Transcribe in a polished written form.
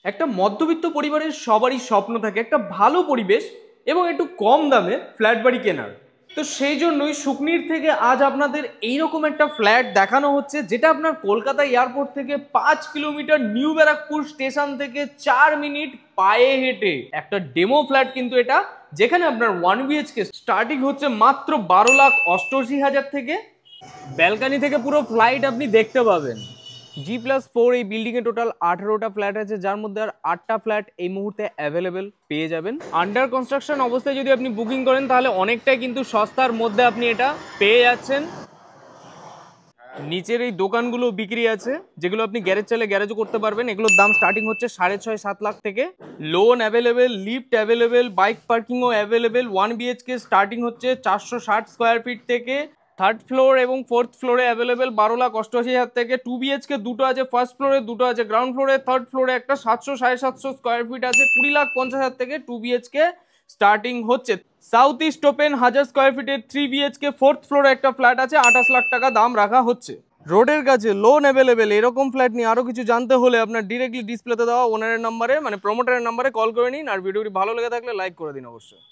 একটা মধ্যবিত্ত পরিবারের সবারই স্বপ্ন থাকে একটা ভালো পরিবেশ এবং একটু কম দামে ফ্ল্যাট বাড়ি কেনার। তো সেই জন্যই শুকনির থেকে আজ আপনাদের এইরকম একটা ফ্ল্যাট দেখানো হচ্ছে, যেটা আপনার কলকাতা এয়ারপোর্ট থেকে 5 কিলোমিটার, নিউ ব্যারাকপুর স্টেশন থেকে 4 মিনিট পায়ে হেঁটে একটা ডেমো ফ্ল্যাট কিন্তু এটা, যেখানে আপনার 1 BHK স্টার্টিং হচ্ছে মাত্র 12,88,000 থেকে। ব্যালকানি থেকে পুরো ফ্লাইট আপনি দেখতে পাবেন। G+4 এই বিল্ডিং এ টোটাল 18টা ফ্ল্যাট আছে, যার মধ্যে আর 8টা ফ্ল্যাট এই মুহূর্তে অ্যাভেলেবেল পেয়ে যাবেন। আন্ডার কনস্ট্রাকশন অবস্থায় যদি আপনি বুকিং করেন তাহলে অনেকটাই কিন্তু সস্তার মধ্যে আপনি এটা পেয়ে যাচ্ছেন। নিচের এই দোকানগুলো বিক্রি আছে, যেগুলো আপনি গ্যারেজ চাইলে গ্যারেজও করতে পারবেন। এগুলোর দাম স্টার্টিং হচ্ছে 6.5-7 লাখ থেকে। Loan available, lift available, bike পার্কিংও অ্যাভেলেবেল। 1 BHK স্টার্টিং হচ্ছে 460 স্কোয়ার ফিট থেকে। থার্ড ফ্লোর এবং ফোর্থ ফ্লোরে অ্যাভেলেবেল 12,88,000 থেকে। 2 BHK দুটো আছে, ফার্স্ট ফ্লোরে দুটো আছে, গ্রাউন্ড ফ্লোরে, থার্ড ফ্লোরে একটা 700-750 স্কোয়ার ফিট আছে। 20,50,000 থেকে 2 BHK স্টার্টিং হচ্ছে। সাউথ ইস্ট ওপেন 1000 স্কোয়ার ফিটের 3 BHK ফোর্থ ফ্লোরে একটা ফ্ল্যাট আছে, 28 লাখ টাকা দাম রাখা হচ্ছে। রোডের কাছে, লোন অ্যাভেলেবেল। এরকম ফ্ল্যাট নিয়ে আরো কিছু জানতে হলে আপনার ডিরেক্টলি ডিসপ্লেতে দেওয়া ওনারের নাম্বারে, মানে প্রমোটারের নাম্বারে কল করে নিন। আর ভিডিওটি ভালো লেগে থাকলে লাইক করে দিন অবশ্যই।